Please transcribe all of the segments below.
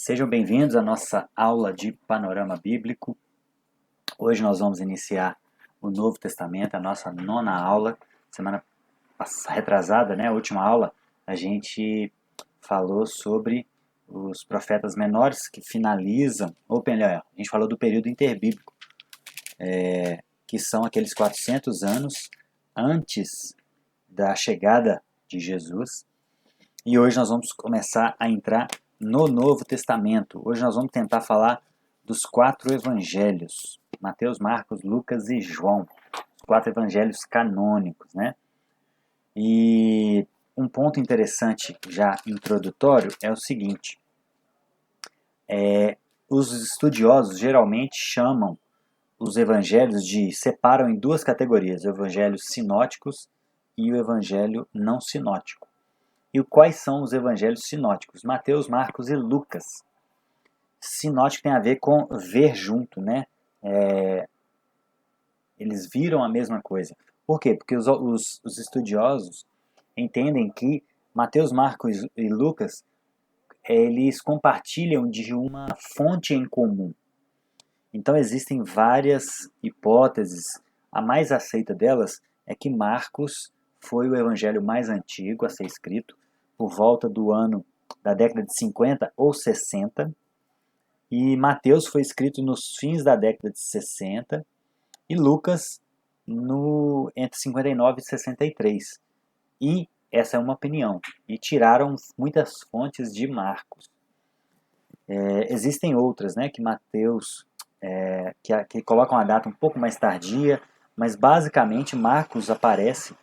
Sejam bem-vindos à nossa aula de Panorama Bíblico. Hoje nós vamos iniciar o Novo Testamento, a nossa nona aula. Semana retrasada, a última aula, a gente falou sobre os profetas menores que finalizam, ou melhor, a gente falou do período interbíblico, que são aqueles 400 anos antes da chegada de Jesus. E hoje nós vamos começar a entrar no Novo Testamento. Hoje nós vamos tentar falar dos 4 evangelhos: Mateus, Marcos, Lucas e João. Os 4 evangelhos canônicos, né? E um ponto interessante já introdutório é o seguinte: os estudiosos geralmente chamam os evangelhos separam em 2 categorias: os evangelhos sinóticos e o evangelho não sinótico. E quais são os evangelhos sinóticos? Mateus, Marcos e Lucas. Sinótico tem a ver com ver junto, né? Eles viram a mesma coisa. Por quê? Porque os estudiosos entendem que Mateus, Marcos e Lucas, eles compartilham de uma fonte em comum. Então existem várias hipóteses. A mais aceita delas é que Marcos foi o evangelho mais antigo a ser escrito, por volta da década de 50 ou 60, e Mateus foi escrito nos fins da década de 60, e Lucas entre 59 e 63. E essa é uma opinião. E tiraram muitas fontes de Marcos. Existem outras, que Mateus, que colocam a data um pouco mais tardia, mas basicamente Marcos aparece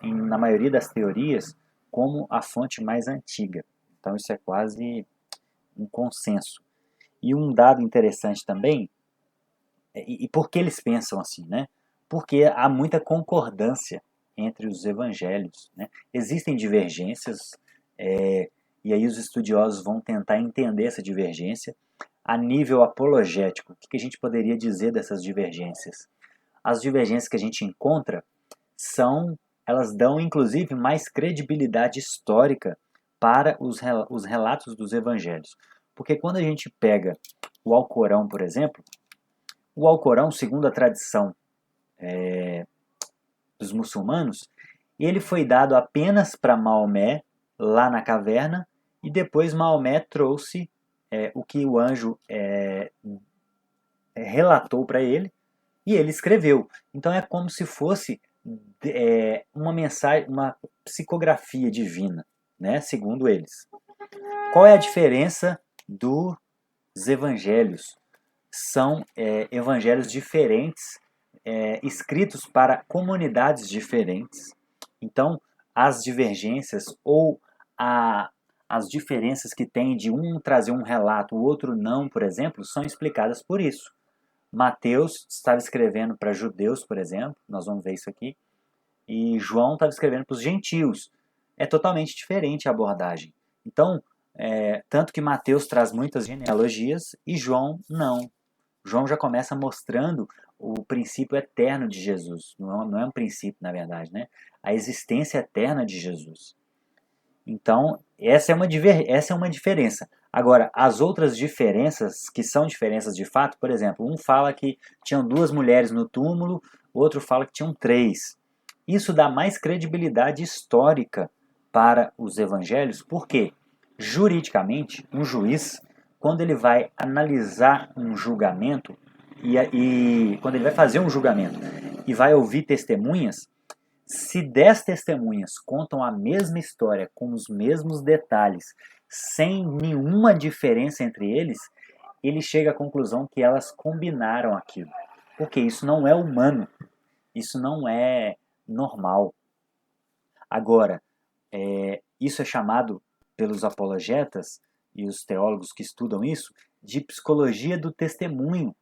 na maioria das teorias como a fonte mais antiga. Então isso é quase um consenso. E um dado interessante também, e por que eles pensam assim, né? Porque há muita concordância entre os evangelhos, né? Existem divergências, e aí os estudiosos vão tentar entender essa divergência. A nível apologético, o que a gente poderia dizer dessas divergências? As divergências que a gente encontra elas dão inclusive mais credibilidade histórica para os relatos dos evangelhos. Porque quando a gente pega o Alcorão, por exemplo, o Alcorão, segundo a tradição dos muçulmanos, ele foi dado apenas para Maomé, lá na caverna, e depois Maomé trouxe o que o anjo relatou para ele, e ele escreveu. Então é como se fosse uma mensagem, uma psicografia divina, né, segundo eles. Qual é a diferença dos evangelhos? São evangelhos diferentes, escritos para comunidades diferentes. Então, as divergências ou as diferenças que tem de um trazer um relato, o outro não, por exemplo, são explicadas por isso. Mateus estava escrevendo para judeus, por exemplo, nós vamos ver isso aqui, e João estava escrevendo para os gentios. É totalmente diferente a abordagem. Então, tanto que Mateus traz muitas genealogias e João não. João já começa mostrando o princípio eterno de Jesus. Não é um princípio, na verdade, né? A existência eterna de Jesus. Então, essa é uma diferença. Agora, as outras diferenças, que são diferenças de fato, por exemplo, um fala que tinham 2 mulheres no túmulo, outro fala que tinham 3. Isso dá mais credibilidade histórica para os evangelhos, porque, juridicamente, um juiz, quando ele vai analisar um julgamento, e quando ele vai fazer um julgamento e vai ouvir testemunhas, se 10 testemunhas contam a mesma história, com os mesmos detalhes, sem nenhuma diferença entre eles, ele chega à conclusão que elas combinaram aquilo. Porque isso não é humano, isso não é normal. Agora, isso é chamado pelos apologetas e os teólogos que estudam isso de psicologia do testemunho.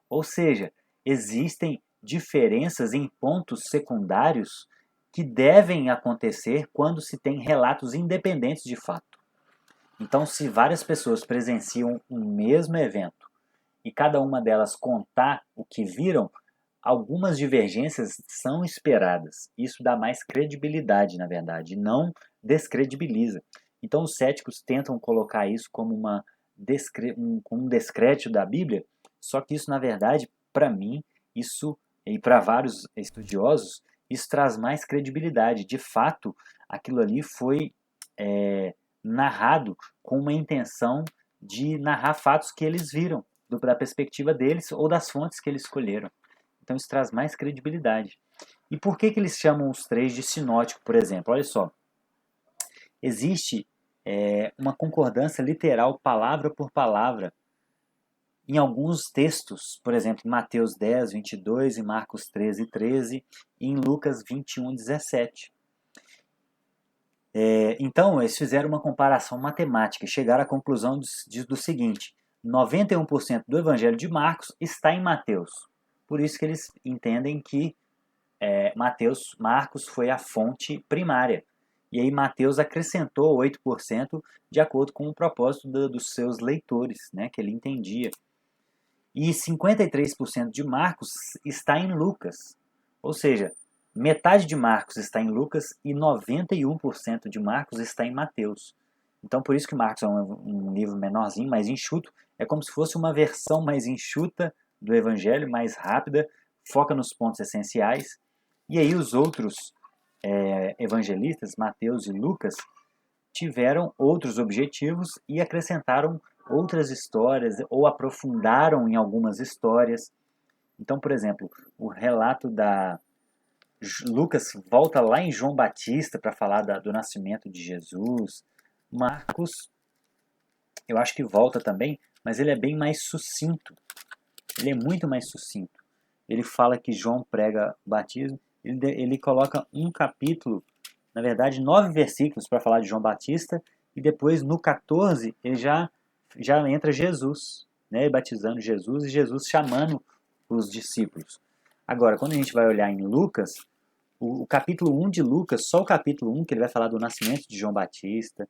Ou seja, existem diferenças em pontos secundários que devem acontecer quando se tem relatos independentes de fato. Então, se várias pessoas presenciam um mesmo evento e cada uma delas contar o que viram, algumas divergências são esperadas. Isso dá mais credibilidade, na verdade, não descredibiliza. Então, os céticos tentam colocar isso como uma com um descrédito da Bíblia, só que isso, na verdade, para mim, isso e para vários estudiosos, isso traz mais credibilidade. De fato, aquilo ali foi narrado com uma intenção de narrar fatos que eles viram, da perspectiva deles ou das fontes que eles escolheram. Então isso traz mais credibilidade. E por que eles chamam os três de sinótico, por exemplo? Olha só, existe uma concordância literal, palavra por palavra, em alguns textos, por exemplo, em Mateus 10, 22, em Marcos 13, 13 e em Lucas 21, 17. Então, eles fizeram uma comparação matemática e chegaram à conclusão do seguinte: 91% do Evangelho de Marcos está em Mateus. Por isso que eles entendem que Marcos foi a fonte primária. E aí Mateus acrescentou 8% de acordo com o propósito dos seus leitores, né, que ele entendia. E 53% de Marcos está em Lucas. Ou seja, metade de Marcos está em Lucas e 91% de Marcos está em Mateus. Então, por isso que Marcos é um livro menorzinho, mais enxuto. É como se fosse uma versão mais enxuta do Evangelho, mais rápida, foca nos pontos essenciais. E aí os outros evangelistas, Mateus e Lucas, tiveram outros objetivos e acrescentaram outras histórias ou aprofundaram em algumas histórias. Então, por exemplo, o relato da Lucas volta lá em João Batista para falar do nascimento de Jesus. Marcos, eu acho que volta também, mas ele é bem mais sucinto. Ele é muito mais sucinto. Ele fala que João prega o batismo. Ele coloca um capítulo, na verdade 9 versículos para falar de João Batista, e depois no 14 ele já entra Jesus, né, batizando Jesus e Jesus chamando os discípulos. Agora, quando a gente vai olhar em Lucas, o capítulo 1 de Lucas, só o capítulo 1 que ele vai falar do nascimento de João Batista,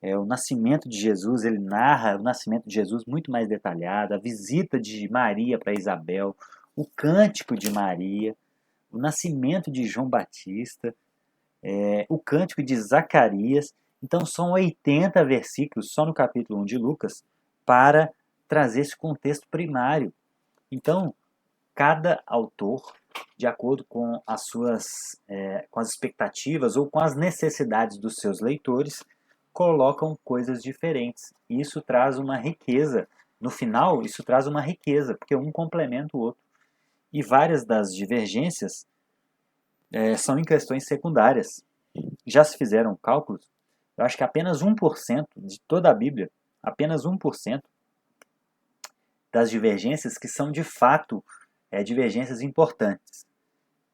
o nascimento de Jesus, ele narra o nascimento de Jesus muito mais detalhado, a visita de Maria para Isabel, o cântico de Maria, o nascimento de João Batista, o cântico de Zacarias. Então são 80 versículos só no capítulo 1 de Lucas para trazer esse contexto primário. Então, cada autor, de acordo com as suas com as expectativas ou com as necessidades dos seus leitores, colocam coisas diferentes. E isso traz uma riqueza. No final, isso traz uma riqueza, porque um complementa o outro. E várias das divergências são em questões secundárias. Já se fizeram cálculos, eu acho que apenas 1% de toda a Bíblia, apenas 1% das divergências que são de fato divergências importantes.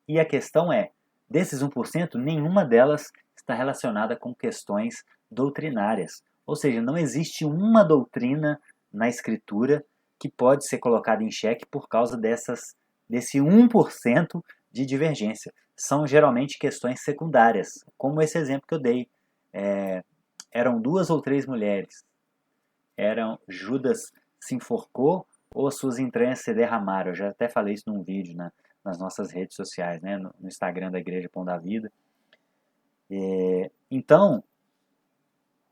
E a questão é, desses 1%, nenhuma delas está relacionada com questões doutrinárias. Ou seja, não existe uma doutrina na Escritura que pode ser colocada em xeque por causa desse 1% de divergência. São geralmente questões secundárias, como esse exemplo que eu dei. Eram 2 ou 3 mulheres. Judas se enforcou ou as suas entranhas se derramaram. Eu já até falei isso num vídeo nas nossas redes sociais, né? No Instagram da Igreja Pão da Vida. Então,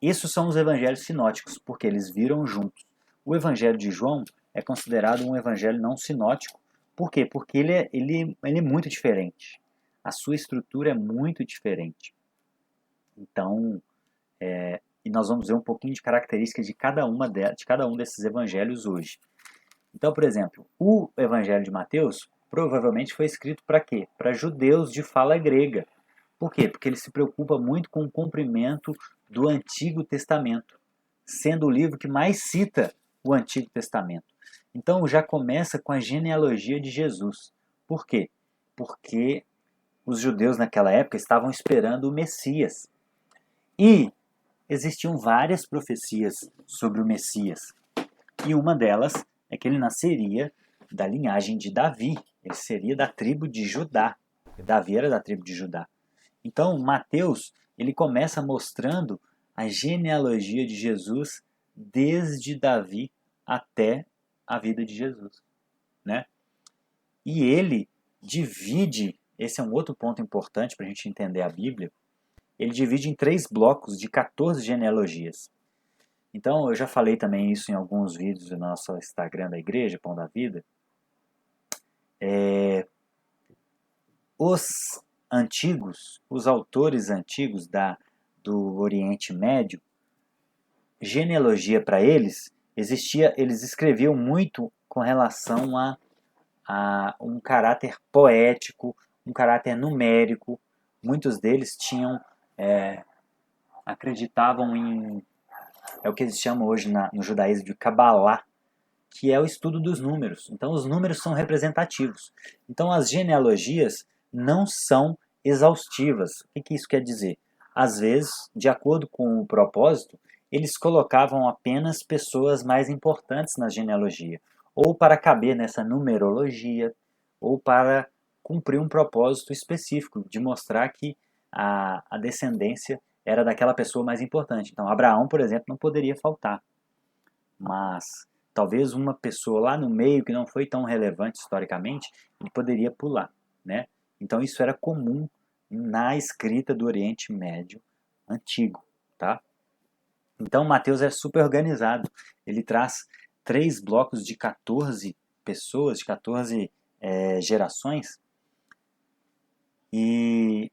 esses são os evangelhos sinóticos, porque eles viram juntos. O evangelho de João é considerado um evangelho não sinótico. Por quê? Porque ele é muito diferente. A sua estrutura é muito diferente. Então, e nós vamos ver um pouquinho de características de cada um desses evangelhos hoje. Então, por exemplo, o evangelho de Mateus provavelmente foi escrito para quê? Para judeus de fala grega. Por quê? Porque ele se preocupa muito com o cumprimento do Antigo Testamento, sendo o livro que mais cita o Antigo Testamento. Então já começa com a genealogia de Jesus. Por quê? Porque os judeus naquela época estavam esperando o Messias. E existiam várias profecias sobre o Messias. E uma delas é que ele nasceria da linhagem de Davi. Ele seria da tribo de Judá. Davi era da tribo de Judá. Então, Mateus, ele começa mostrando a genealogia de Jesus desde Davi até a vida de Jesus, né? E ele divide, esse é um outro ponto importante para a gente entender a Bíblia, ele divide em 3 blocos de 14 genealogias. Então, eu já falei também isso em alguns vídeos do nosso Instagram da igreja, Pão da Vida. Os antigos, os autores antigos do Oriente Médio, genealogia para eles existia, eles escreviam muito com relação a um caráter poético, um caráter numérico. Muitos deles acreditavam em, é o que eles chamam hoje no judaísmo de Kabbalah, que é o estudo dos números. Então, os números são representativos. Então, as genealogias não são exaustivas. O que isso quer dizer? Às vezes, de acordo com o propósito, eles colocavam apenas pessoas mais importantes na genealogia, ou para caber nessa numerologia, ou para cumprir um propósito específico, de mostrar que a descendência era daquela pessoa mais importante. Então, Abraão, por exemplo, não poderia faltar. Mas talvez uma pessoa lá no meio que não foi tão relevante historicamente, ele poderia pular, né? Então isso era comum na escrita do Oriente Médio antigo, tá? Então Mateus é super organizado. Ele traz 3 blocos de 14 pessoas, de 14 gerações, e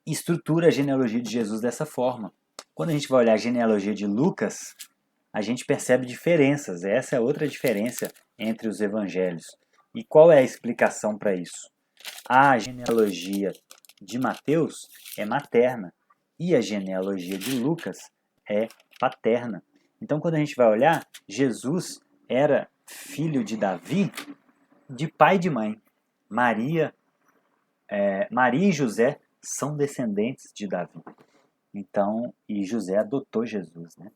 estrutura a genealogia de Jesus dessa forma. Quando a gente vai olhar a genealogia de Lucas, a gente percebe diferenças. Essa é outra diferença entre os evangelhos. E qual é a explicação para isso? A genealogia de Mateus é materna e a genealogia de Lucas é paterna. Então, quando a gente vai olhar, Jesus era filho de Davi de pai e de mãe. Maria e José são descendentes de Davi. Então, e José adotou Jesus, né?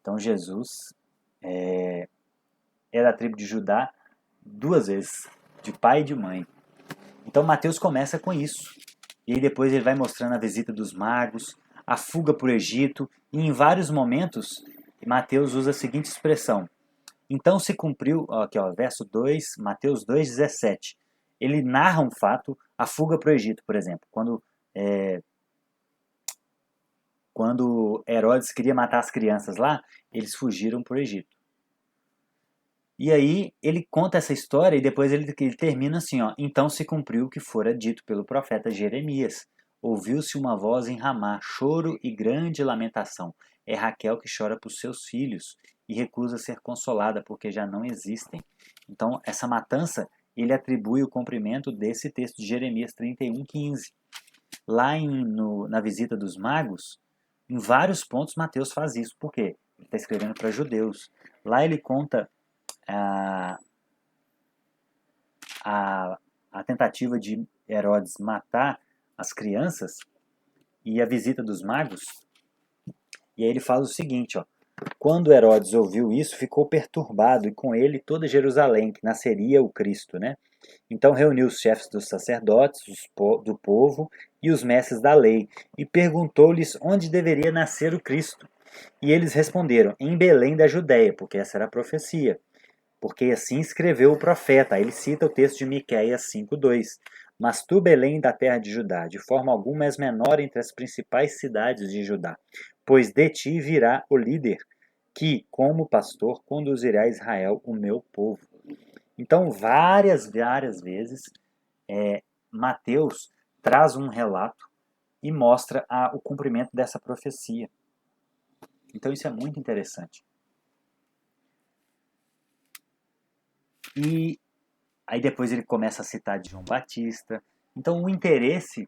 Então, Jesus é da tribo de Judá 2 vezes, de pai e de mãe. Então Mateus começa com isso. E aí depois ele vai mostrando a visita dos magos, a fuga para o Egito, e em vários momentos Mateus usa a seguinte expressão: então se cumpriu, aqui ó, verso 2, Mateus 2,17. Ele narra um fato, a fuga para o Egito, por exemplo, quando Herodes queria matar as crianças lá, eles fugiram para o Egito. E aí ele conta essa história e depois ele termina assim, ó. Então se cumpriu o que fora dito pelo profeta Jeremias. Ouviu-se uma voz em Ramá, choro e grande lamentação. É Raquel que chora por seus filhos e recusa ser consolada porque já não existem. Então essa matança ele atribui o cumprimento desse texto de Jeremias 31:15. Lá na visita dos magos, em vários pontos Mateus faz isso. Por quê? Ele está escrevendo para judeus. Lá ele conta a, a tentativa de Herodes matar as crianças e a visita dos magos. E aí ele fala o seguinte, ó: quando Herodes ouviu isso, ficou perturbado, e com ele toda Jerusalém, que nasceria o Cristo, né? Então reuniu os chefes dos sacerdotes, do povo e os mestres da lei, e perguntou-lhes onde deveria nascer o Cristo. E eles responderam: em Belém da Judéia, porque essa era a profecia. Porque assim escreveu o profeta. Ele cita o texto de Miqueias 5:2. Mas tu, Belém, da terra de Judá, de forma alguma és menor entre as principais cidades de Judá, pois de ti virá o líder, que, como pastor, conduzirá Israel, o meu povo. Então, várias vezes, Mateus traz um relato e mostra o cumprimento dessa profecia. Então, isso é muito interessante. E aí depois ele começa a citar de João Batista. Então o interesse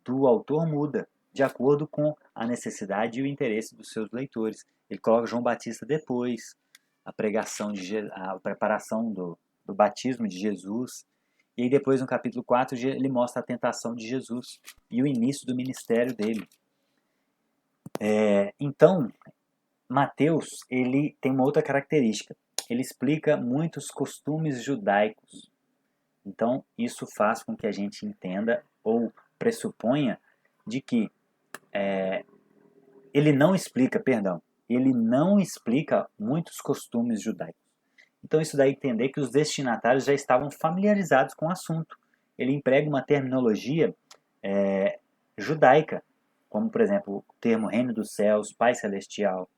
do autor muda de acordo com a necessidade e o interesse dos seus leitores. Ele coloca João Batista depois, a pregação a preparação do batismo de Jesus. E aí depois no capítulo 4 ele mostra a tentação de Jesus e o início do ministério dele. Então Mateus ele tem uma outra característica. Ele explica muitos costumes judaicos. Então, isso faz com que a gente entenda ou pressuponha de que ele não explica muitos costumes judaicos. Então, isso dá a entender que os destinatários já estavam familiarizados com o assunto. Ele emprega uma terminologia judaica como, por exemplo, o termo reino dos céus, Pai Celestial.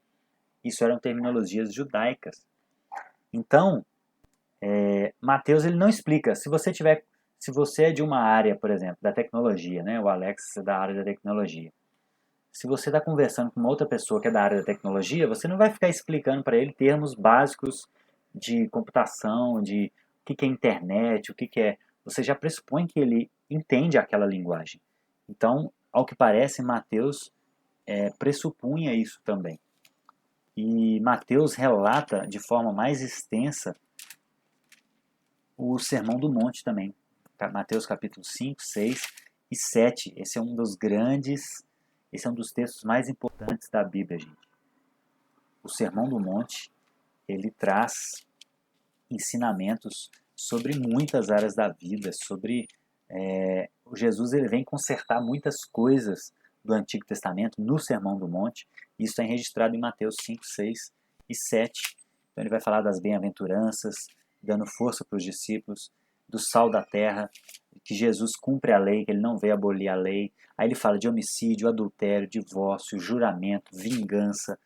Isso eram terminologias judaicas. Então, Mateus ele não explica. Se você é de uma área, por exemplo, da tecnologia, né? O Alex é da área da tecnologia. Se você está conversando com uma outra pessoa que é da área da tecnologia, você não vai ficar explicando para ele termos básicos de computação, de o que é internet, o que é. Você já pressupõe que ele entende aquela linguagem. Então, ao que parece, Mateus pressupunha isso também. E Mateus relata de forma mais extensa o Sermão do Monte também. Mateus capítulo 5, 6 e 7. Esse é um dos textos mais importantes da Bíblia, gente. O Sermão do Monte, ele traz ensinamentos sobre muitas áreas da vida, sobre o Jesus ele vem consertar muitas coisas do Antigo Testamento no Sermão do Monte. Isso está registrado em Mateus 5, 6 e 7. Então ele vai falar das bem-aventuranças, dando força para os discípulos, do sal da terra, que Jesus cumpre a lei, que ele não veio abolir a lei. Aí ele fala de homicídio, adultério, divórcio, juramento, vingança,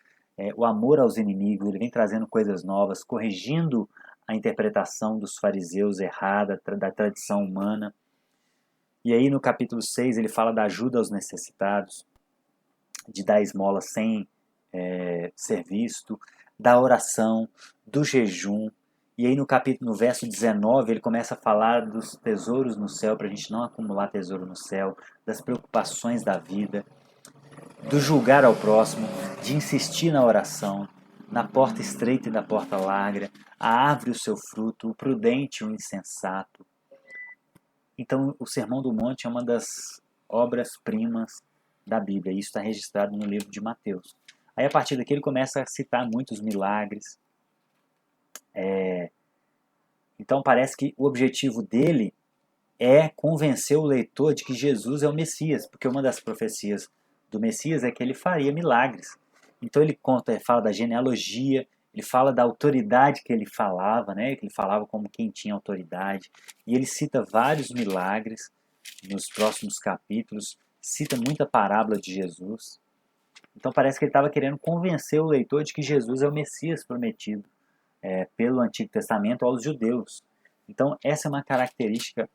o amor aos inimigos. Ele vem trazendo coisas novas, corrigindo a interpretação dos fariseus errada, da tradição humana. E aí no capítulo 6 ele fala da ajuda aos necessitados, de dar esmola sem ser visto, da oração, do jejum. E aí no verso 19 ele começa a falar dos tesouros no céu, para a gente não acumular tesouro no céu, das preocupações da vida, do julgar ao próximo, de insistir na oração, na porta estreita e na porta larga, a árvore o seu fruto, o prudente e o insensato. Então, o Sermão do Monte é uma das obras-primas da Bíblia. Isso está registrado no livro de Mateus. Aí, a partir daqui, ele começa a citar muitos milagres. Então, parece que o objetivo dele é convencer o leitor de que Jesus é o Messias, porque uma das profecias do Messias é que ele faria milagres. Então, ele fala da genealogia, ele fala da autoridade que ele falava, né? Que ele falava como quem tinha autoridade. E ele cita vários milagres nos próximos capítulos, cita muita parábola de Jesus. Então parece que ele estava querendo convencer o leitor de que Jesus é o Messias prometido pelo Antigo Testamento aos judeus. Então essa é uma característica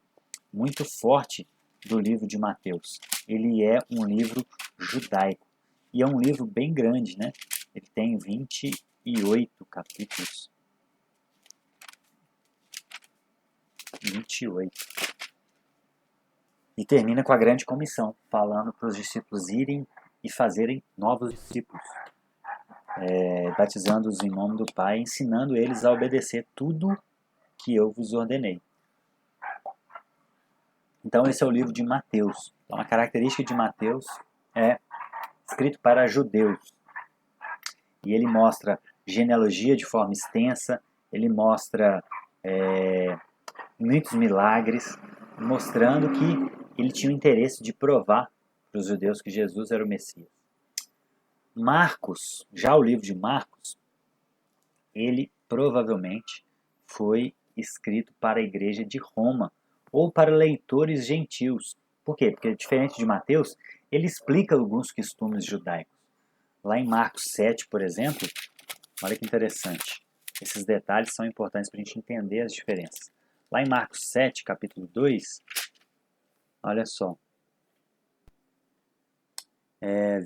muito forte do livro de Mateus. Ele é um livro judaico. E é um livro bem grande, né? Ele tem 28 capítulos. 28. E termina com a grande comissão, falando para os discípulos irem e fazerem novos discípulos, batizando-os em nome do Pai, ensinando eles a obedecer tudo que eu vos ordenei. Então esse é o livro de Mateus. Então, a característica de Mateus é escrito para judeus. E ele mostra genealogia de forma extensa, ele mostra muitos milagres, mostrando que ele tinha o interesse de provar para os judeus que Jesus era o Messias. Marcos, já o livro de Marcos, ele provavelmente foi escrito para a igreja de Roma ou para leitores gentios. Por quê? Porque, diferente de Mateus, ele explica alguns costumes judaicos. Lá em Marcos 7, por exemplo, olha que interessante. Esses detalhes são importantes para a gente entender as diferenças. Lá em Marcos 7, capítulo 2, olha só.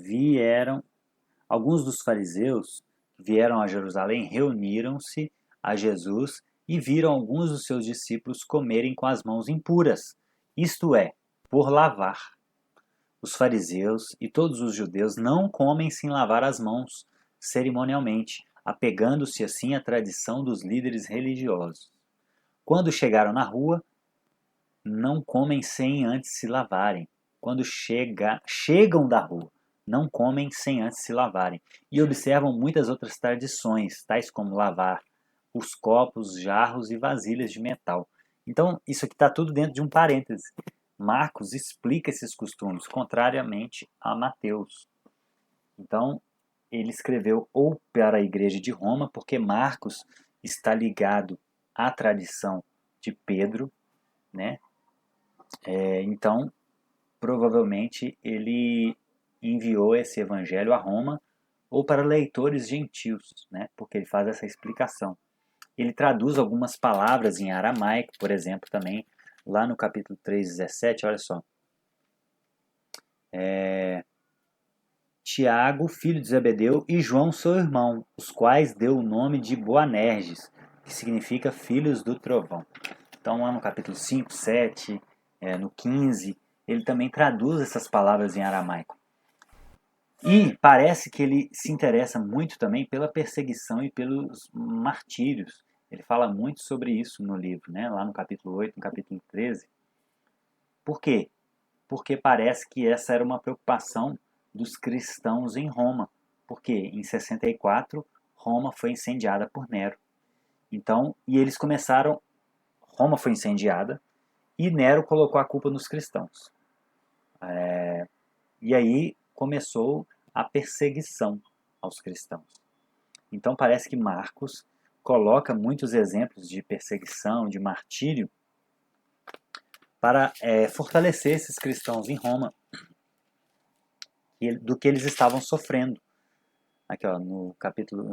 Vieram alguns dos fariseus que vieram a Jerusalém, reuniram-se a Jesus e viram alguns dos seus discípulos comerem com as mãos impuras, isto é, por lavar. Os fariseus e todos os judeus não comem sem lavar as mãos, cerimonialmente, apegando-se assim à tradição dos líderes religiosos. Quando chegaram na rua, não comem sem antes se lavarem. Quando chegam da rua, não comem sem antes se lavarem. E observam muitas outras tradições, tais como lavar os copos, jarros e vasilhas de metal. Então, isso aqui está tudo dentro de um parêntese. Marcos explica esses costumes, contrariamente a Mateus. Então, ele escreveu ou para a igreja de Roma, porque Marcos está ligado à tradição de Pedro, né? Então, provavelmente ele enviou esse evangelho a Roma ou para leitores gentios, né? Porque ele faz essa explicação. Ele traduz algumas palavras em aramaico, por exemplo, também, lá no capítulo 3:17, olha só. Tiago, filho de Zebedeu, e João, seu irmão, os quais deu o nome de Boanerges, que significa filhos do trovão. Então, lá no capítulo 5, 7, no 15, ele também traduz essas palavras em aramaico. E parece que ele se interessa muito também pela perseguição e pelos martírios. Ele fala muito sobre isso no livro, né? Lá no capítulo 8, no capítulo 13. Por quê? Porque parece que essa era uma preocupação dos cristãos em Roma. Porque em 64, Roma foi incendiada por Nero. Então, e eles começaram, Roma foi incendiada e Nero colocou a culpa nos cristãos. E aí começou a perseguição aos cristãos. Então parece que Marcos coloca muitos exemplos de perseguição, de martírio, para fortalecer esses cristãos em Roma do que eles estavam sofrendo. Aqui, ó, no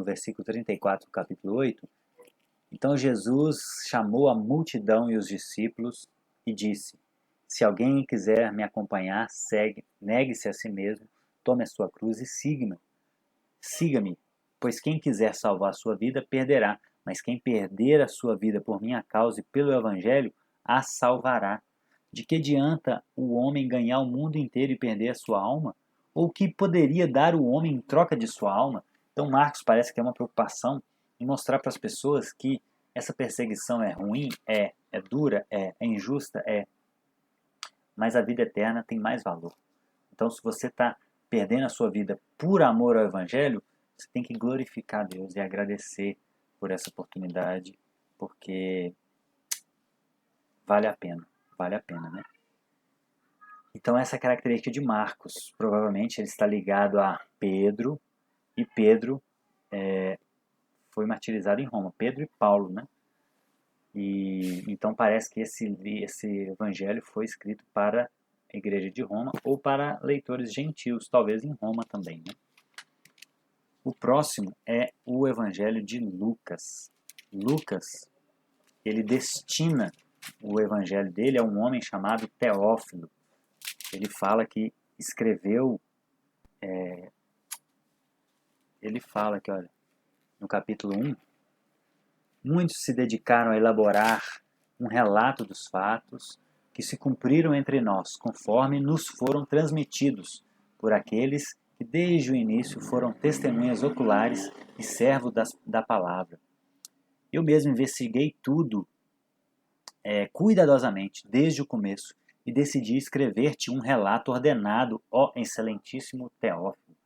versículo 34 do capítulo 8. Então Jesus chamou a multidão e os discípulos e disse: Se alguém quiser me acompanhar, negue-se a si mesmo, tome a sua cruz e siga-me. Siga-me, pois quem quiser salvar a sua vida, perderá, mas quem perder a sua vida por minha causa e pelo Evangelho, a salvará. De que adianta o homem ganhar o mundo inteiro e perder a sua alma? Ou o que poderia dar o homem em troca de sua alma? Então Marcos parece que é uma preocupação em mostrar para as pessoas que essa perseguição é ruim, é dura, é injusta, mas a vida eterna tem mais valor. Então se você está perdendo a sua vida por amor ao Evangelho, você tem que glorificar a Deus e agradecer por essa oportunidade, porque vale a pena, né? Então essa é a característica de Marcos. Provavelmente ele está ligado a Pedro, e Pedro foi martirizado em Roma. Pedro e Paulo, né? E então parece que esse evangelho foi escrito para a igreja de Roma ou para leitores gentios, talvez em Roma também, né? O próximo é o evangelho de Lucas. Lucas, ele destina o evangelho dele a um homem chamado Teófilo. Ele fala que escreveu, ele fala que, olha, no capítulo 1, muitos se dedicaram a elaborar um relato dos fatos que se cumpriram entre nós, conforme nos foram transmitidos por aqueles que desde o início foram testemunhas oculares e servos da palavra. Eu mesmo investiguei tudo cuidadosamente, desde o começo, e decidi escrever-te um relato ordenado, ó excelentíssimo Teófilo.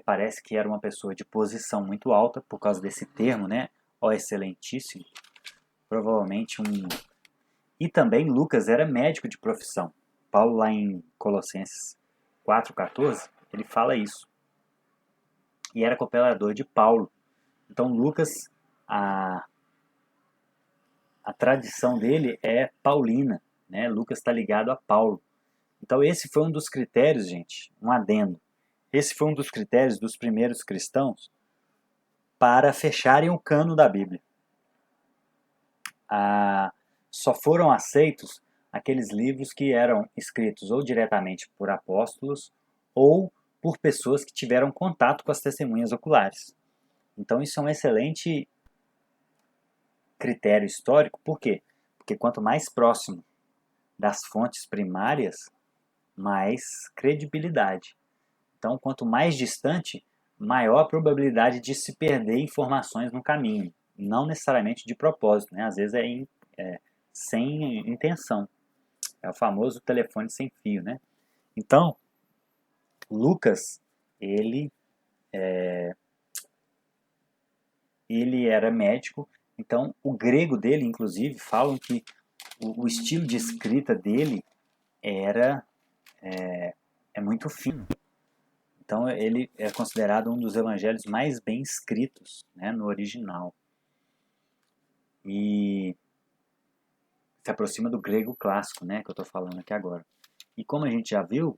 Parece que era uma pessoa de posição muito alta, por causa desse termo, né? Ó excelentíssimo. Provavelmente um... E também Lucas era médico de profissão. Paulo, lá em Colossenses 4,14, ele fala isso. E era cooperador de Paulo. Então Lucas, a tradição dele é paulina, né? Lucas está ligado a Paulo. Então esse foi um dos critérios, gente, um adendo. Esse foi um dos critérios dos primeiros cristãos para fecharem o cano da Bíblia. Só foram aceitos aqueles livros que eram escritos ou diretamente por apóstolos ou por pessoas que tiveram contato com as testemunhas oculares. Então isso é um excelente critério histórico. Por quê? Porque quanto mais próximo das fontes primárias, mais credibilidade. Então, quanto mais distante, maior a probabilidade de se perder informações no caminho. Não necessariamente de propósito, né? Às vezes sem intenção. É o famoso telefone sem fio, né? Então, Lucas, ele era médico. Então, o grego dele, inclusive, falam que o estilo de escrita dele é muito fino. Então ele é considerado um dos evangelhos mais bem escritos, né, no original. E se aproxima do grego clássico, né, que eu estou falando aqui agora. E como a gente já viu,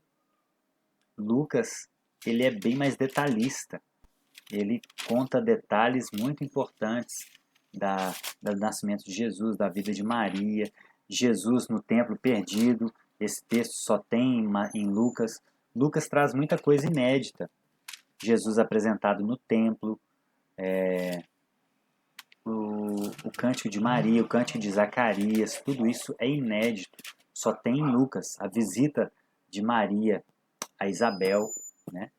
Lucas, ele é bem mais detalhista. Ele conta detalhes muito importantes do nascimento de Jesus, da vida de Maria, Jesus no templo perdido. Esse texto só tem em Lucas. Lucas traz muita coisa inédita. Jesus apresentado no templo, o cântico de Maria, o cântico de Zacarias, tudo isso é inédito. Só tem em Lucas a visita de Maria a Isabel, né?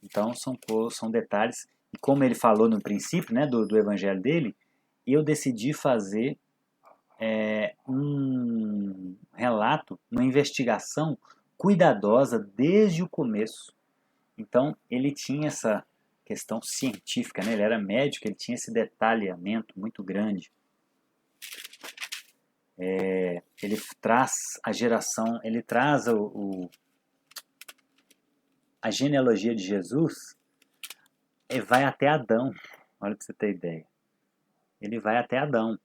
Então são detalhes. E como ele falou no princípio, né, do evangelho dele, eu decidi fazer um relato, uma investigação cuidadosa desde o começo. Então ele tinha essa questão científica, né? Ele era médico, ele tinha esse detalhamento muito grande. Ele traz a geração, ele traz a genealogia de Jesus e vai até Adão. Olha para você ter ideia. Ele vai até Adão.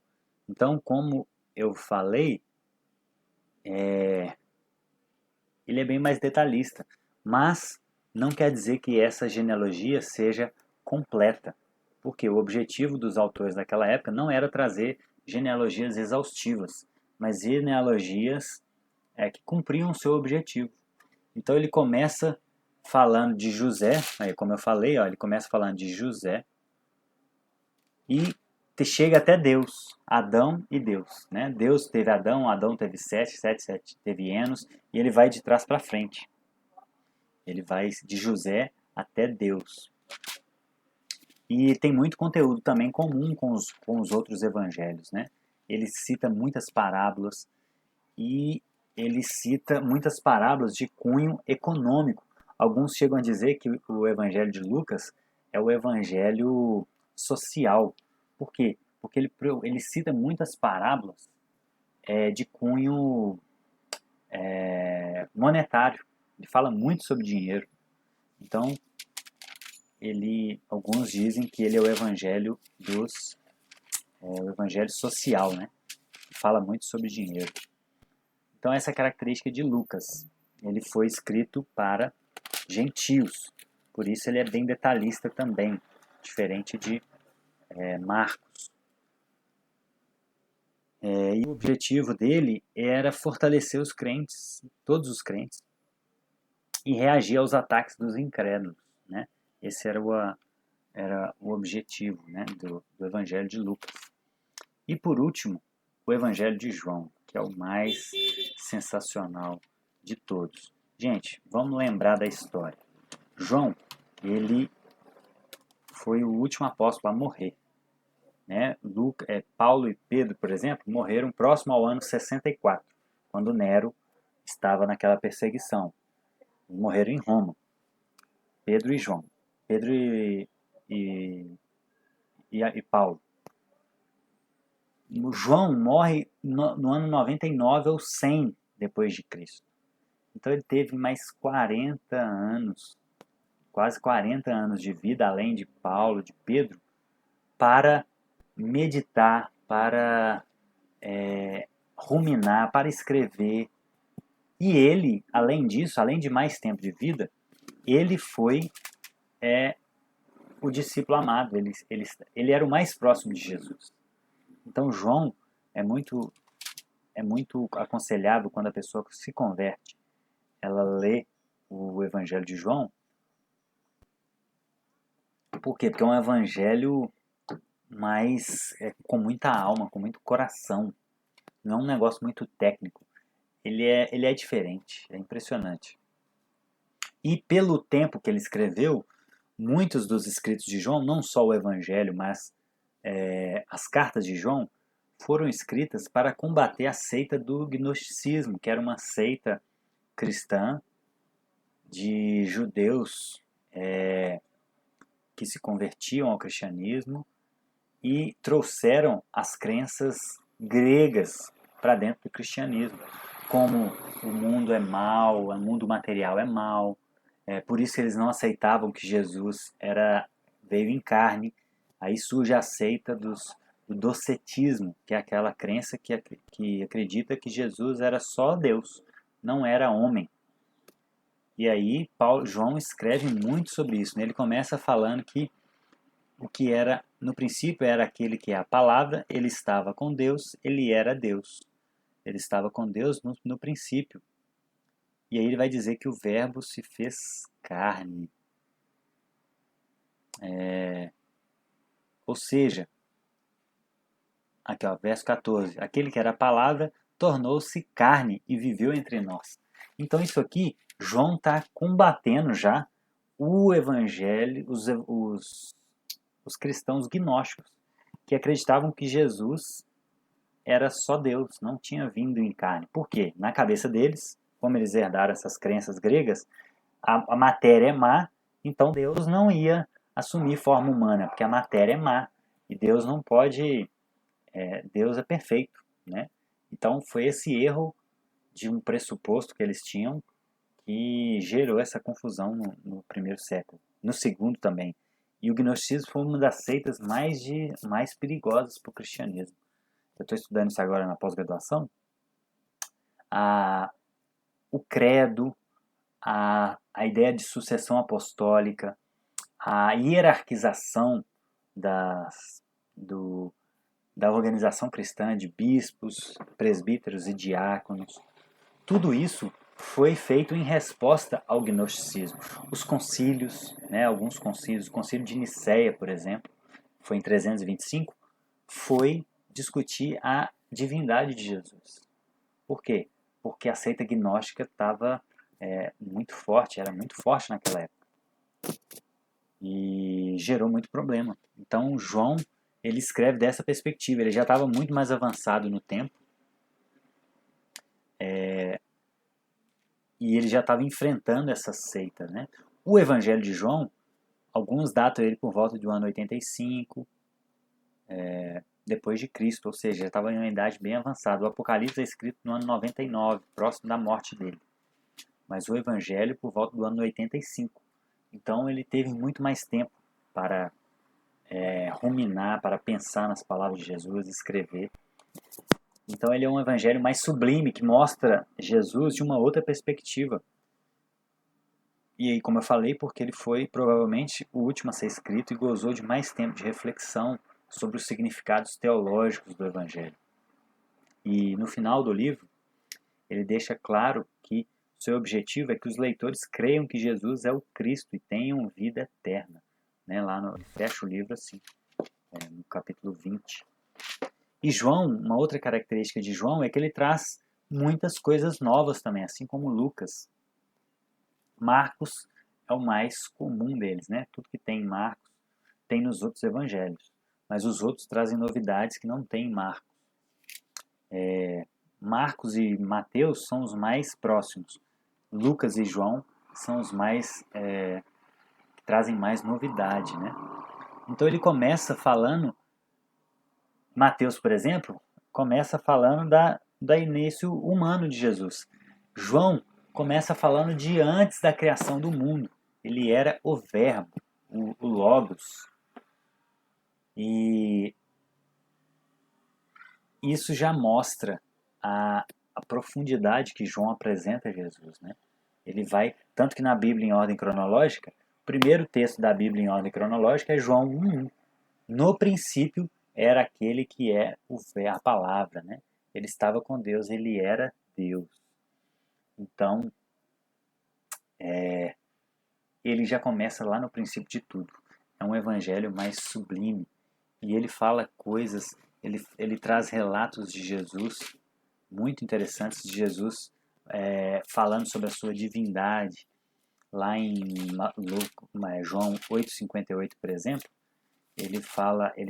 Então, como eu falei, ele é bem mais detalhista. Mas não quer dizer que essa genealogia seja completa. Porque o objetivo dos autores daquela época não era trazer genealogias exaustivas, mas genealogias que cumpriam o seu objetivo. Então ele começa falando de José, como eu falei, ele começa falando de José e chega até Deus, Adão e Deus. Né? Deus teve Adão, Adão teve Sete teve Enos, e ele vai de trás para frente. Ele vai de José até Deus. E tem muito conteúdo também comum com os outros evangelhos. Né? Ele cita muitas parábolas e ele cita muitas parábolas de cunho econômico. Alguns chegam a dizer que o evangelho de Lucas é o evangelho social. Por quê? Porque ele cita muitas parábolas de cunho monetário. Ele fala muito sobre dinheiro. Então, alguns dizem que ele é o evangelho o evangelho social, né? Fala muito sobre dinheiro. Então, essa é a característica de Lucas. Ele foi escrito para gentios. Por isso, ele é bem detalhista também, diferente de Marcos. E o objetivo dele era fortalecer os crentes, todos os crentes, e reagir aos ataques dos incrédulos. Né? Esse era o objetivo, né, do Evangelho de Lucas. E por último, o Evangelho de João, que é o mais sensacional de todos. Gente, vamos lembrar da história. João, ele foi o último apóstolo a morrer. Né? Paulo e Pedro, por exemplo, morreram próximo ao ano 64, quando Nero estava naquela perseguição. Eles morreram em Roma. Pedro e João. Pedro e Paulo. O João morre no ano 99 ou 100 depois de Cristo. Então ele teve mais 40 anos, quase 40 anos de vida, além de Paulo, de Pedro, para meditar, para ruminar, para escrever. E ele, além disso, além de mais tempo de vida, ele foi o discípulo amado. Ele era o mais próximo de Jesus. Então João é muito aconselhável quando a pessoa se converte, ela lê o Evangelho de João. Por quê? Porque é um evangelho mais com muita alma, com muito coração. Não é um negócio muito técnico. Ele é diferente, é impressionante. E pelo tempo que ele escreveu, muitos dos escritos de João, não só o Evangelho, mas as cartas de João, foram escritas para combater a seita do gnosticismo, que era uma seita cristã de judeus que se convertiam ao cristianismo e trouxeram as crenças gregas para dentro do cristianismo, como o mundo é mau, o mundo material é mau, por isso eles não aceitavam que Jesus veio em carne. Aí surge a seita do docetismo, que é aquela crença que acredita que Jesus era só Deus, não era homem. E aí João escreve muito sobre isso, né? Ele começa falando que o que era, no princípio, era aquele que é a palavra, ele estava com Deus, ele era Deus. Ele estava com Deus no princípio. E aí ele vai dizer que o verbo se fez carne. Ou seja, aqui ó, verso 14, aquele que era a palavra tornou-se carne e viveu entre nós. Então isso aqui, João está combatendo já o evangelho, os cristãos gnósticos, que acreditavam que Jesus era só Deus, não tinha vindo em carne. Por quê? Na cabeça deles, como eles herdaram essas crenças gregas, a matéria é má, então Deus não ia assumir forma humana, porque a matéria é má. E Deus não pode, Deus é perfeito, né? Então foi esse erro de um pressuposto que eles tinham que gerou essa confusão no primeiro século. No segundo também. E o gnosticismo foi uma das seitas mais perigosas para o cristianismo. Eu estou estudando isso agora na pós-graduação. O credo, a ideia de sucessão apostólica, a hierarquização da organização cristã de bispos, presbíteros e diáconos, tudo isso foi feito em resposta ao gnosticismo. Os concílios, né, alguns concílios, o concílio de Nicéia, por exemplo, foi em 325, foi discutir a divindade de Jesus. Por quê? Porque a seita gnóstica estava muito forte, era muito forte naquela época. E gerou muito problema. Então João, ele escreve dessa perspectiva, ele já estava muito mais avançado no tempo, e ele já estava enfrentando essa seita, né? O Evangelho de João, alguns datam ele por volta do ano 85, depois de Cristo, ou seja, já estava em uma idade bem avançada. O Apocalipse é escrito no ano 99, próximo da morte dele. Mas o Evangelho por volta do ano 85. Então ele teve muito mais tempo para ruminar, para pensar nas palavras de Jesus, escrever. Então ele é um evangelho mais sublime, que mostra Jesus de uma outra perspectiva. E aí, como eu falei, porque ele foi provavelmente o último a ser escrito e gozou de mais tempo de reflexão sobre os significados teológicos do evangelho. E no final do livro, ele deixa claro que seu objetivo é que os leitores creiam que Jesus é o Cristo e tenham vida eterna. Né? Fecha o livro assim, no capítulo 20. E João, uma outra característica de João é que ele traz muitas coisas novas também, assim como Lucas. Marcos é o mais comum deles, né? Tudo que tem em Marcos tem nos outros evangelhos. Mas os outros trazem novidades que não tem em Marcos. Marcos e Mateus são os mais próximos. Lucas e João são os mais que trazem mais novidade, né? Então ele começa falando, Mateus, por exemplo, começa falando da início humano de Jesus. João começa falando de antes da criação do mundo. Ele era o verbo, o logos. E isso já mostra a profundidade que João apresenta a Jesus, né? Ele vai, tanto que na Bíblia em ordem cronológica, o primeiro texto da Bíblia em ordem cronológica é João 1:1. No princípio era aquele que é a palavra, né? Ele estava com Deus, ele era Deus. Então, ele já começa lá no princípio de tudo. É um evangelho mais sublime. E ele fala coisas, ele traz relatos de Jesus muito interessantes, de Jesus falando sobre a sua divindade. Lá em João 8,58, por exemplo, ele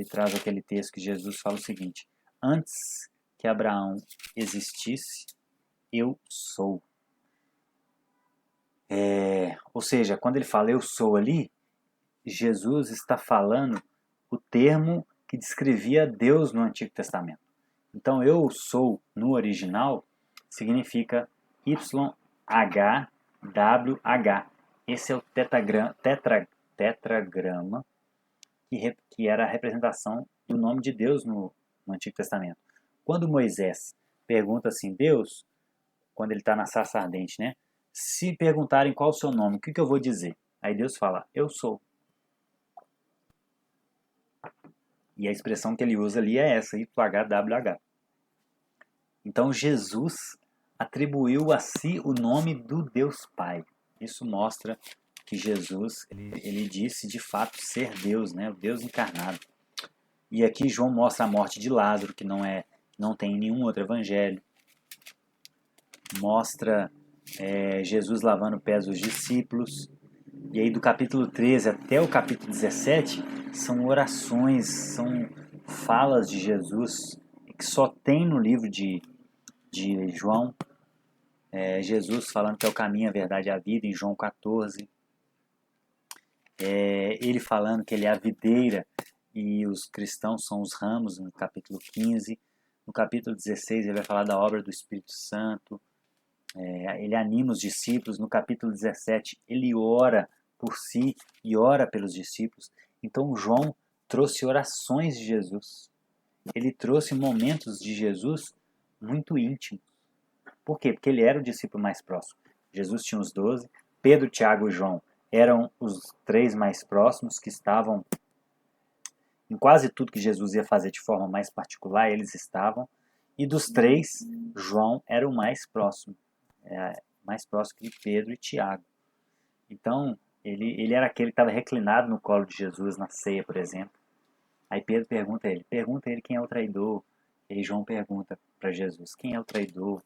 traz aquele texto que Jesus fala o seguinte: antes que Abraão existisse, eu sou. Ou seja, quando ele fala eu sou ali, Jesus está falando o termo que descrevia Deus no Antigo Testamento. Então, eu sou, no original, significa YHWH. Esse é o tetragrama que era a representação do nome de Deus no Antigo Testamento. Quando Moisés pergunta assim, Deus, quando ele está na sarça ardente, né? Se perguntarem qual é o seu nome, o que eu vou dizer? Aí Deus fala, eu sou. E a expressão que ele usa ali é essa, YHWH. Então Jesus atribuiu a si o nome do Deus Pai. Isso mostra que Jesus, ele disse de fato ser Deus, né? O Deus encarnado. E aqui João mostra a morte de Lázaro, que não tem em nenhum outro evangelho. Mostra Jesus lavando os pés dos discípulos. E aí do capítulo 13 até o capítulo 17 são orações, são falas de Jesus que só tem no livro de João. Jesus falando que é o caminho, a verdade e a vida, em João 14. Ele falando que ele é a videira e os cristãos são os ramos, no capítulo 15. No capítulo 16 ele vai falar da obra do Espírito Santo. Ele anima os discípulos. No capítulo 17 ele ora por si e ora pelos discípulos. Então João trouxe orações de Jesus. Ele trouxe momentos de Jesus muito íntimos. Por quê? Porque ele era o discípulo mais próximo. Jesus tinha os 12, Pedro, Tiago e João eram os 3 mais próximos, que estavam em quase tudo que Jesus ia fazer de forma mais particular, eles estavam. E dos 3, João era o mais próximo. Mais próximo que Pedro e Tiago. Então, ele era aquele que estava reclinado no colo de Jesus na ceia, por exemplo. Aí Pedro pergunta a ele quem é o traidor. E aí João pergunta para Jesus, quem é o traidor?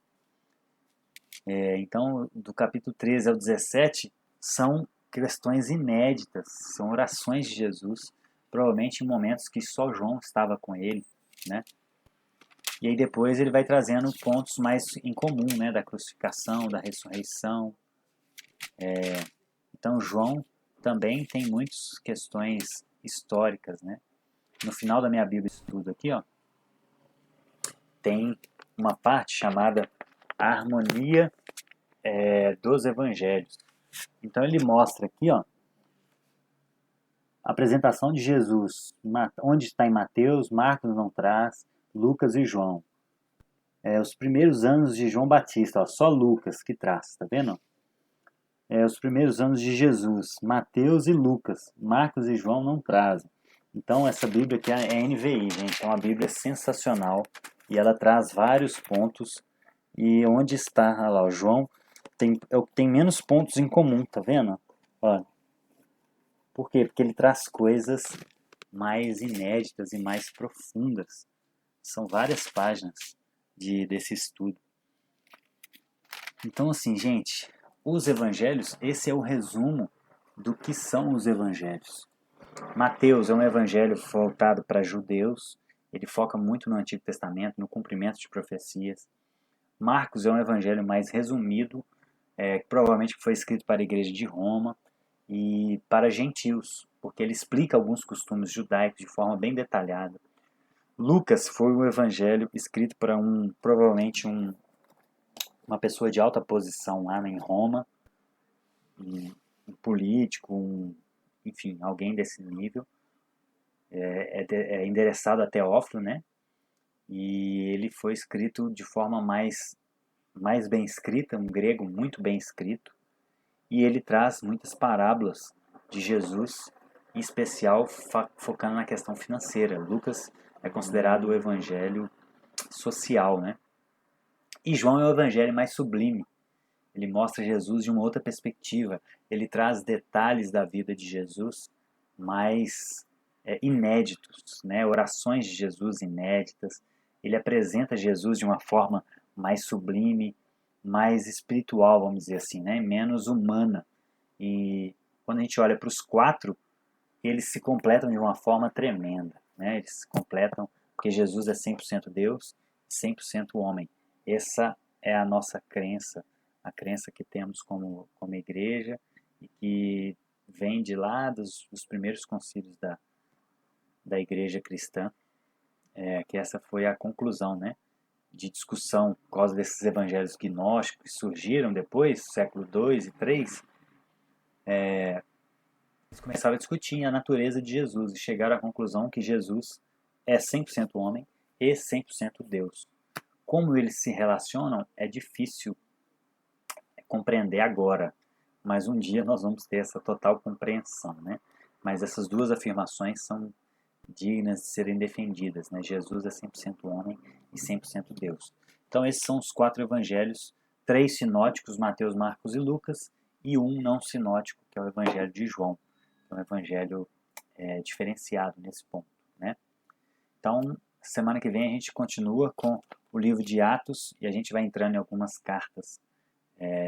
Então, do capítulo 13 ao 17, são questões inéditas, são orações de Jesus, provavelmente em momentos que só João estava com ele, né? E aí depois ele vai trazendo pontos mais em comum, né? Da crucificação, da ressurreição. Então, João também tem muitas questões históricas, né? No final da minha Bíblia Estudo aqui, ó, tem uma parte chamada A Harmonia dos Evangelhos. Então ele mostra aqui, ó, a apresentação de Jesus, onde está em Mateus, Marcos não traz, Lucas e João. Os primeiros anos de João Batista, ó, só Lucas que traz, tá vendo? Os primeiros anos de Jesus, Mateus e Lucas, Marcos e João não trazem. Então essa Bíblia aqui é NVI, gente, é uma Bíblia sensacional e ela traz vários pontos. E onde está, olha lá, o João tem menos pontos em comum, tá vendo? Olha. Por quê? Porque ele traz coisas mais inéditas e mais profundas. São várias páginas desse estudo. Então, assim, gente, os evangelhos, esse é o resumo do que são os evangelhos. Mateus é um evangelho voltado para judeus, ele foca muito no Antigo Testamento, no cumprimento de profecias. Marcos é um evangelho mais resumido, provavelmente foi escrito para a igreja de Roma e para gentios, porque ele explica alguns costumes judaicos de forma bem detalhada. Lucas foi um evangelho escrito para provavelmente uma pessoa de alta posição lá em Roma, um político, enfim, alguém desse nível. É endereçado a Teófilo, né? E ele foi escrito de forma mais bem escrita, um grego muito bem escrito. E ele traz muitas parábolas de Jesus, em especial focando na questão financeira. Lucas é considerado o evangelho social, né? E João é o evangelho mais sublime. Ele mostra Jesus de uma outra perspectiva. Ele traz detalhes da vida de Jesus mais inéditos, né? Orações de Jesus inéditas. Ele apresenta Jesus de uma forma mais sublime, mais espiritual, vamos dizer assim, né? Menos humana. E quando a gente olha para os 4, eles se completam de uma forma tremenda, né? Eles se completam porque Jesus é 100% Deus, 100% homem. Essa é a nossa crença, a crença que temos como igreja e que vem de lá dos primeiros concílios da igreja cristã, que essa foi a conclusão, né? De discussão por causa desses evangelhos gnósticos que surgiram depois, século II e III, eles começaram a discutir a natureza de Jesus e chegaram à conclusão que Jesus é 100% homem e 100% Deus. Como eles se relacionam é difícil compreender agora, mas um dia nós vamos ter essa total compreensão, né? Mas essas duas afirmações são dignas de serem defendidas, né? Jesus é 100% homem e 100% Deus. Então esses são os 4 evangelhos, 3 sinóticos, Mateus, Marcos e Lucas, e um não sinótico, que é o evangelho de João, que é um evangelho diferenciado nesse ponto, né? Então, semana que vem a gente continua com o livro de Atos e a gente vai entrando em algumas cartas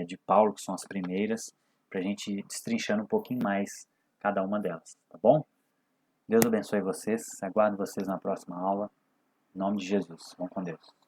de Paulo, que são as primeiras, para a gente ir destrinchando um pouquinho mais cada uma delas, tá bom? Deus abençoe vocês, aguardo vocês na próxima aula. Em nome de Jesus. Vão com Deus.